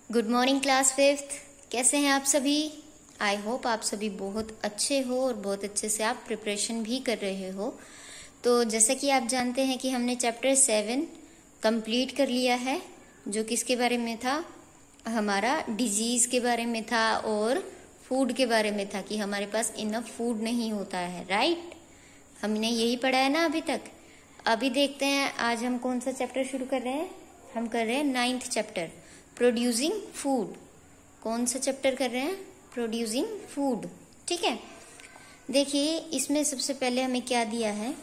Good morning class fifth. कैसे हैं आप सभी? आई होप आप सभी बहुत अच्छे हो और बहुत अच्छे से आप प्रिपरेशन भी कर रहे हो। तो जैसा कि आप जानते हैं कि हमने चैप्टर 7 कंप्लीट कर लिया है, जो किसके बारे में था, हमारा डिजीज के बारे में था और फूड के बारे में था कि हमारे पास इनफ फूड नहीं होता है। राइट, हमने यही पढ़ा है ना अभी तक। अभी देखते हैं आज हम कौन सा चैप्टर शुरू कर रहे हैं। हम कर रहे हैं 9th चैप्टर, प्रोड्यूसिंग फूड। कौन सा चैप्टर कर रहे हैं? Producing food. ठीक है, देखिए इसमें सबसे पहले हमें क्या दिया है।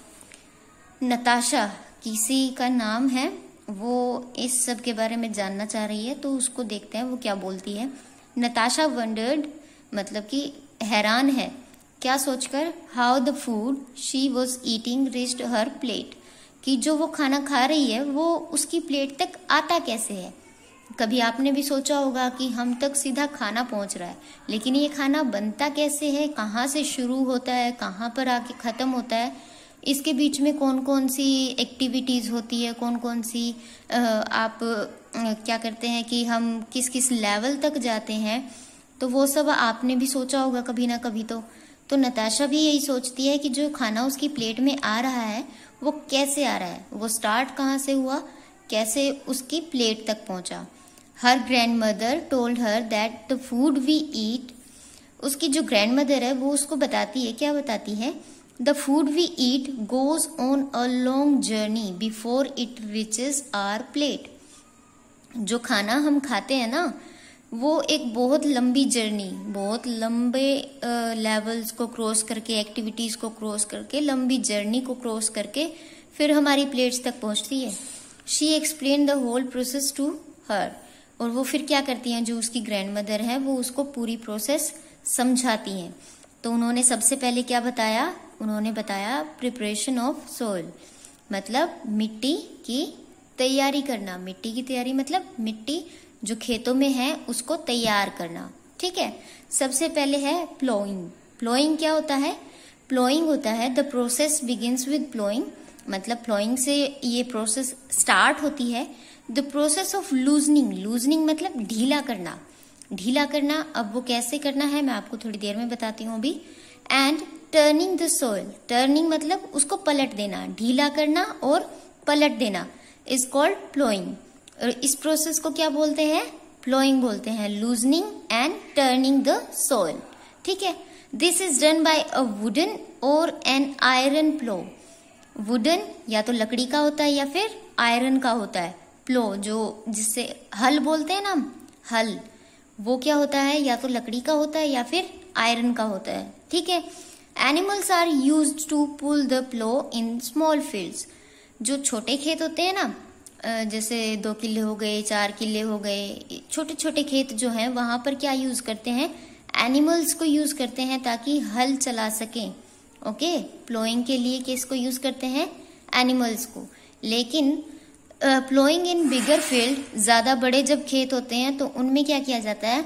नताशा किसी का नाम है, वो इस सब के बारे में जानना चाह रही है, तो उसको देखते हैं वो क्या बोलती है। नताशा वंडर्ड मतलब कि हैरान है, क्या सोचकर, how the food she was eating reached her plate, कि जो वो खाना खा रही है वो उसकी प्लेट तक आता कैसे है। कभी आपने भी सोचा होगा कि हम तक सीधा खाना पहुंच रहा है, लेकिन ये खाना बनता कैसे है, कहाँ से शुरू होता है, कहाँ पर आके खत्म होता है, इसके बीच में कौन कौन सी एक्टिविटीज होती है, कौन कौन सी आप क्या करते हैं कि हम किस किस लेवल तक जाते हैं, तो वो सब आपने भी सोचा होगा कभी ना कभी। तो नताशा भी यही सोचती है कि जो खाना उसकी प्लेट में आ रहा है वो कैसे आ रहा है, वो स्टार्ट कहाँ से हुआ, कैसे उसकी प्लेट तक पहुंचा। Her grandmother told her that the food we eat, उसकी जो ग्रैंड मदर है वो उसको बताती है, क्या बताती है, the food we eat goes on a long journey before it reaches our plate. जो खाना हम खाते हैं ना, वो एक बहुत लंबी जर्नी, बहुत लंबे लेवल्स को क्रॉस करके, एक्टिविटीज को क्रॉस करके, लंबी जर्नी को क्रॉस करके फिर हमारी प्लेट्स तक पहुंचती है। She explain the whole process to her, और वो फिर क्या करती हैं, जो उसकी ग्रैंड मदर है वो उसको पूरी प्रोसेस समझाती हैं। तो उन्होंने सबसे पहले क्या बताया, उन्होंने बताया प्रिपरेशन ऑफ सोइल, मतलब मिट्टी की तैयारी करना। मिट्टी की तैयारी मतलब मिट्टी जो खेतों में है उसको तैयार करना। ठीक है, सबसे पहले है प्लोइंग। प्लोइंग क्या होता है? प्लोइंग होता है the process begins with ploughing, मतलब प्लोइंग से ये प्रोसेस स्टार्ट होती है। The process of loosening, loosening मतलब ढीला करना, ढीला करना। अब वो कैसे करना है मैं आपको थोड़ी देर में बताती हूँ अभी। And turning the soil, turning मतलब उसको पलट देना, ढीला करना और पलट देना, इज कॉल्ड प्लोइंग। और इस प्रोसेस को क्या बोलते हैं? प्लोइंग बोलते हैं, loosening and turning the soil. ठीक है, this is done by a wooden और एन आयरन प्लो। वुडन या तो लकड़ी का होता है या फिर आयरन का होता है। प्लो जो जिससे हल बोलते हैं ना, हल, वो क्या होता है, या तो लकड़ी का होता है या फिर आयरन का होता है। ठीक है, animals are used to pull the plough in small fields. जो छोटे खेत होते हैं ना, जैसे 2 किले हो गए, 4 किले हो गए, छोटे छोटे खेत जो हैं वहां पर क्या यूज करते हैं, एनिमल्स को यूज करते हैं ताकि हल चला सकें। ओके, प्लोइंग के लिए किसको यूज करते हैं? एनिमल्स को। लेकिन प्लोइंग इन बिगर फील्ड, ज्यादा बड़े जब खेत होते हैं तो उनमें क्या किया जाता है,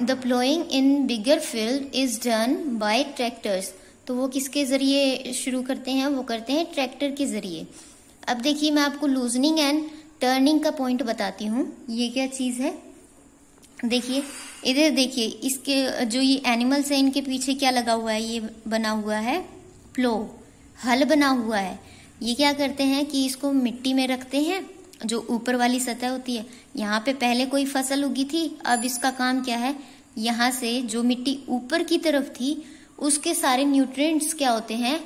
the ploughing in bigger field is done by tractors. तो वो किसके जरिए शुरू करते हैं? वो करते हैं ट्रैक्टर के जरिए। अब देखिए मैं आपको लूजनिंग एंड टर्निंग का पॉइंट बताती हूँ। ये क्या चीज है, देखिए इधर देखिए, इसके जो ये एनिमल्स है इनके पीछे क्या लगा हुआ है, ये बना हुआ है प्लो, हल बना हुआ है। ये क्या करते हैं कि इसको मिट्टी में रखते हैं, जो ऊपर वाली सतह होती है। यहाँ पे पहले कोई फसल उगी थी, अब इसका काम क्या है, यहाँ से जो मिट्टी ऊपर की तरफ थी उसके सारे न्यूट्रिएंट्स क्या होते हैं,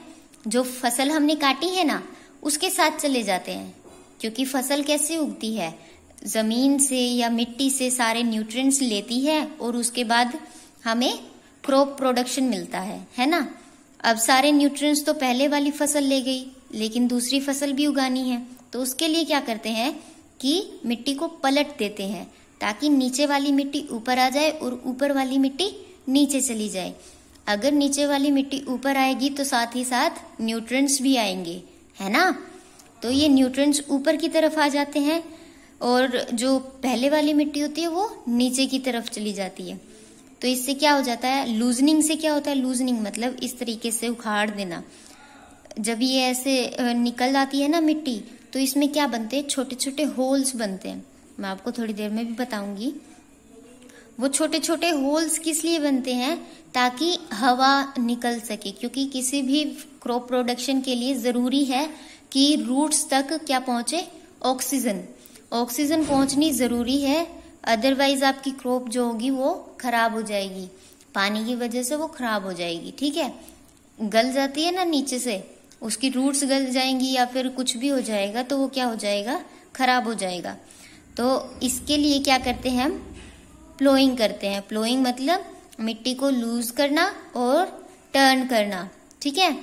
जो फसल हमने काटी है ना उसके साथ चले जाते हैं। क्योंकि फसल कैसे उगती है, जमीन से या मिट्टी से सारे न्यूट्रिएंट्स लेती है और उसके बाद हमें क्रॉप प्रोडक्शन मिलता है ना। अब सारे न्यूट्रिएंट्स तो पहले वाली फसल ले गई, लेकिन दूसरी फसल भी उगानी है, तो उसके लिए क्या करते हैं कि मिट्टी को पलट देते हैं ताकि नीचे वाली मिट्टी ऊपर आ जाए और ऊपर वाली मिट्टी नीचे चली जाए। अगर नीचे वाली मिट्टी ऊपर आएगी तो साथ ही साथ न्यूट्रिएंट्स भी आएंगे, है ना। तो ये न्यूट्रिएंट्स ऊपर की तरफ आ जाते हैं और जो पहले वाली मिट्टी होती है वो नीचे की तरफ चली जाती है। तो इससे क्या हो जाता है, लूजनिंग से क्या होता है, लूजनिंग मतलब इस तरीके से उखाड़ देना। जब ये ऐसे निकल आती है ना मिट्टी, तो इसमें क्या बनते हैं, छोटे छोटे होल्स बनते हैं। मैं आपको थोड़ी देर में भी बताऊंगी। वो छोटे छोटे होल्स किस लिए बनते हैं? ताकि हवा निकल सके, क्योंकि किसी भी क्रॉप प्रोडक्शन के लिए जरूरी है कि रूट्स तक क्या पहुंचे? ऑक्सीजन। ऑक्सीजन पहुंचनी जरूरी है, अदरवाइज आपकी क्रॉप जो होगी वो खराब हो जाएगी, पानी की वजह से वो खराब हो जाएगी। ठीक है, गल जाती है ना नीचे से, उसकी रूट्स गल जाएंगी या फिर कुछ भी हो जाएगा तो वो क्या हो जाएगा? खराब हो जाएगा। तो इसके लिए क्या करते हैं हम? प्लोइंग करते हैं। प्लोइंग मतलब मिट्टी को लूज करना और टर्न करना। ठीक है,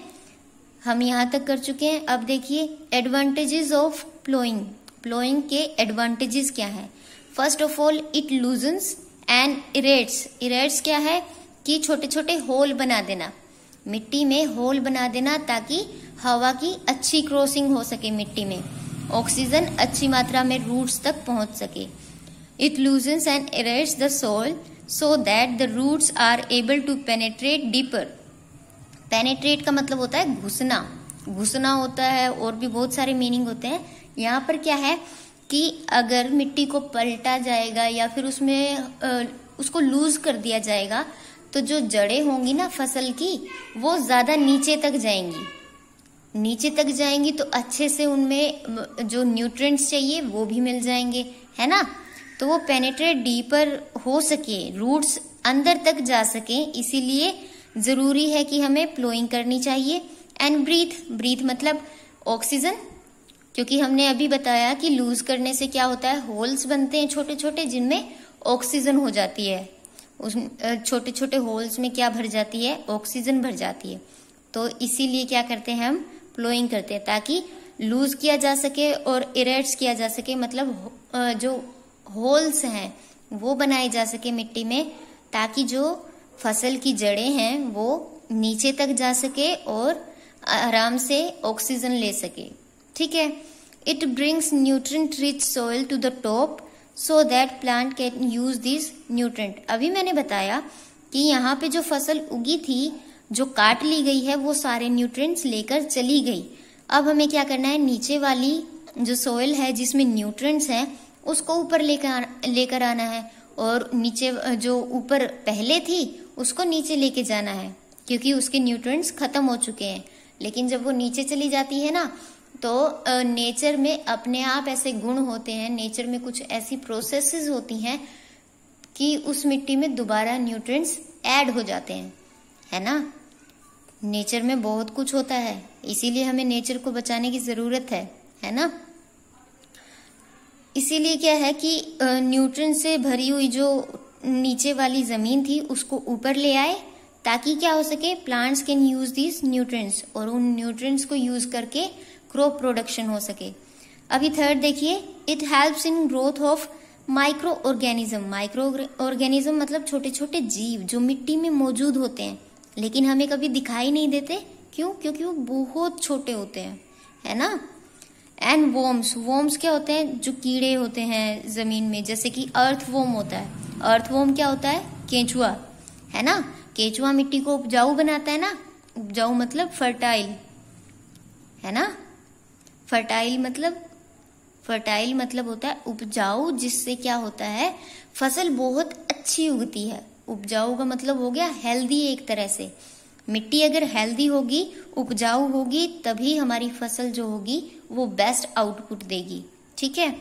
हम यहाँ तक कर चुके हैं। अब देखिए एडवांटेजेस ऑफ प्लोइंग। प्लोइंग के एडवांटेजेस क्या है? First of all it loosens and aerates. Aerates क्या है? कि छोटे छोटे होल बना देना, मिट्टी में होल बना देना ताकि हवा की अच्छी क्रॉसिंग हो सके मिट्टी में, ऑक्सीजन अच्छी मात्रा में रूट्स तक पहुंच सके। It loosens and aerates the soil so that the roots are able to penetrate deeper. Penetrate का मतलब होता है घुसना, घुसना होता है, और भी बहुत सारे मीनिंग होते हैं। यहाँ पर क्या है कि अगर मिट्टी को पलटा जाएगा या फिर उसमें उसको लूज कर दिया जाएगा तो जो जड़ें होंगी ना फसल की वो ज्यादा नीचे तक जाएंगी। नीचे तक जाएंगी तो अच्छे से उनमें जो न्यूट्रिएंट्स चाहिए वो भी मिल जाएंगे, है ना। तो वो पेनेट्रेट डीपर हो सके, रूट्स अंदर तक जा सके, इसीलिए जरूरी है कि हमें प्लोइंग करनी चाहिए। And breathe. ब्रीथ मतलब ऑक्सीजन, क्योंकि हमने अभी बताया कि लूज करने से क्या होता है? होल्स बनते हैं छोटे छोटे जिनमें ऑक्सीजन हो जाती है। उस छोटे छोटे होल्स में क्या भर जाती है? ऑक्सीजन भर जाती है। तो इसीलिए क्या करते हैं हम? प्लोइंग करते हैं ताकि लूज किया जा सके और इरेट्स किया जा सके, मतलब जो होल्स हैं वो बनाए जा सके मिट्टी में, ताकि जो फसल की जड़ें हैं वो नीचे तक जा सके और आराम से ऑक्सीजन ले सके। ठीक है। It brings nutrient rich soil to the top so that plant can use this nutrient. अभी मैंने बताया कि यहाँ पे जो फसल उगी थी, जो काट ली गई है, वो सारे न्यूट्रिएंट्स लेकर चली गई। अब हमें क्या करना है? नीचे वाली जो सॉइल है जिसमें न्यूट्रिएंट्स हैं उसको ऊपर लेकर आना है, और नीचे जो ऊपर पहले थी उसको नीचे लेके जाना है, क्योंकि उसके न्यूट्रिएंट्स खत्म हो चुके हैं। लेकिन जब वो नीचे चली जाती है ना, तो नेचर में अपने आप ऐसे गुण होते हैं, नेचर में कुछ ऐसी प्रोसेसेस होती हैं कि उस मिट्टी में दोबारा न्यूट्रिएंट्स ऐड हो जाते हैं, है ना। नेचर में बहुत कुछ होता है, इसीलिए हमें नेचर को बचाने की जरूरत है ना। इसीलिए क्या है कि न्यूट्रिएंट से भरी हुई जो नीचे वाली जमीन थी उसको ऊपर ले आए, ताकि क्या हो सके? Plants can use this nutrients, और उन न्यूट्रिएंट्स को यूज करके क्रॉप प्रोडक्शन हो सके। अभी थर्ड देखिए, it helps in growth of micro organism. Micro organism मतलब छोटे छोटे जीव जो मिट्टी में मौजूद होते हैं लेकिन हमें कभी दिखाई नहीं देते। क्यों? क्योंकि वो बहुत छोटे होते हैं, है ना। And worms. वॉर्म्स क्या होते हैं? जो कीड़े होते हैं जमीन में, जैसे कि अर्थ वॉर्म होता है। अर्थ वॉर्म क्या होता है? केंचुआ, है ना। केंचुआ मिट्टी को उपजाऊ बनाता है ना। उपजाऊ मतलब फर्टाइल, है ना। फर्टाइल मतलब होता है उपजाऊ, जिससे क्या होता है? फसल बहुत अच्छी उगती है। उपजाऊ का मतलब हो गया हेल्दी। एक तरह से मिट्टी अगर हेल्दी होगी, उपजाऊ होगी, तभी हमारी फसल जो होगी वो बेस्ट आउटपुट देगी। ठीक है।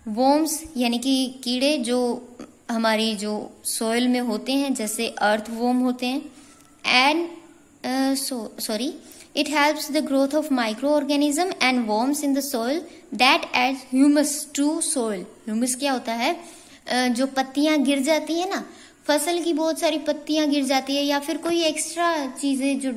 वॉर्म्स यानी कि कीड़े जो हमारी जो सॉइल में होते हैं, जैसे अर्थ वॉर्म होते हैं। And it helps the growth of microorganism and worms in the soil that adds humus to soil. Humus क्या होता है? जो पत्तियां गिर जाती है ना, फसल की बहुत सारी पत्तियां गिर जाती है, या फिर कोई एक्स्ट्रा चीजें जो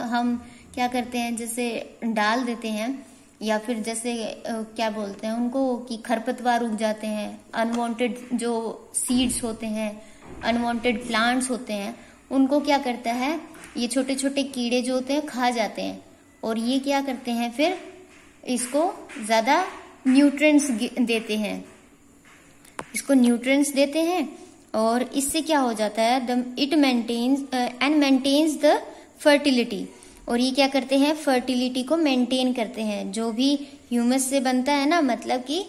हम क्या करते हैं, जैसे डाल देते हैं, या फिर जैसे क्या बोलते हैं उनको, कि खरपतवार उग जाते हैं, अनवांटेड जो सीड्स होते हैं, अनवांटेड प्लांट्स होते हैं, उनको क्या करता है? ये छोटे छोटे कीड़े जो होते हैं खा जाते हैं, और ये क्या करते हैं? फिर इसको ज्यादा न्यूट्रिएंट्स देते हैं, इसको न्यूट्रिएंट्स देते हैं, और इससे क्या हो जाता है? It maintains the fertility. और ये क्या करते हैं? फर्टिलिटी को मेंटेन करते हैं। जो भी ह्यूमस से बनता है ना, मतलब कि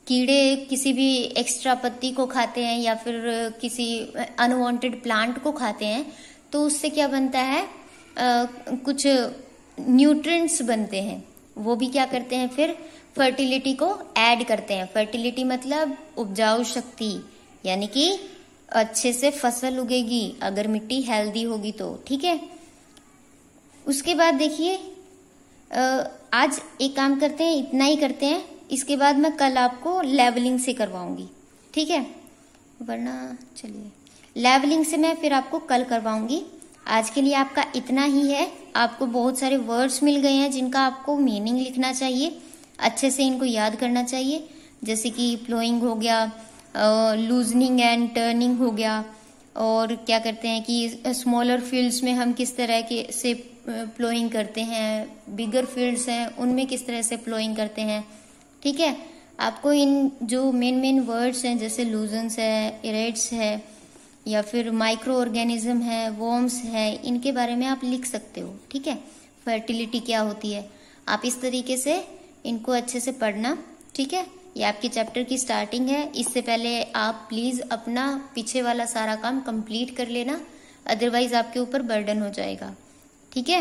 कीड़े किसी भी एक्स्ट्रा पत्ती को खाते हैं या फिर किसी अनवांटेड प्लांट को खाते हैं तो उससे क्या बनता है, कुछ न्यूट्रिएंट्स बनते हैं, वो भी क्या करते हैं फिर फर्टिलिटी को ऐड करते हैं। फर्टिलिटी मतलब उपजाऊ शक्ति, यानी कि अच्छे से फसल उगेगी अगर मिट्टी हेल्दी होगी तो, ठीक है। उसके बाद देखिए, आज एक काम करते हैं, इतना ही करते हैं, इसके बाद मैं कल आपको लेवलिंग से करवाऊंगी, ठीक है, वरना चलिए लेवलिंग से मैं फिर आपको कल करवाऊंगी। आज के लिए आपका इतना ही है। आपको बहुत सारे वर्ड्स मिल गए हैं जिनका आपको मीनिंग लिखना चाहिए, अच्छे से इनको याद करना चाहिए, जैसे कि फ्लोइंग हो गया, लूजनिंग एंड टर्निंग हो गया, और क्या करते हैं कि स्मॉलर फील्ड्स में हम किस तरह के से फ्लोइंग करते हैं, बिगर फील्ड्स हैं उनमें किस तरह से फ्लोइंग करते हैं, ठीक है। आपको इन जो मेन वर्ड्स हैं जैसे लूजन्स है, इरेट्स है, या फिर माइक्रो ऑर्गेनिज्म है, वॉर्म्स है, इनके बारे में आप लिख सकते हो, ठीक है। फर्टिलिटी क्या होती है, आप इस तरीके से इनको अच्छे से पढ़ना, ठीक है। ये आपके चैप्टर की स्टार्टिंग है, इससे पहले आप प्लीज अपना पीछे वाला सारा काम कंप्लीट कर लेना, अदरवाइज आपके ऊपर बर्डन हो जाएगा, ठीक है।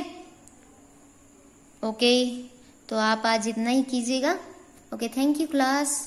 ओके, तो आप आज इतना ही कीजिएगा। Okay, thank you class.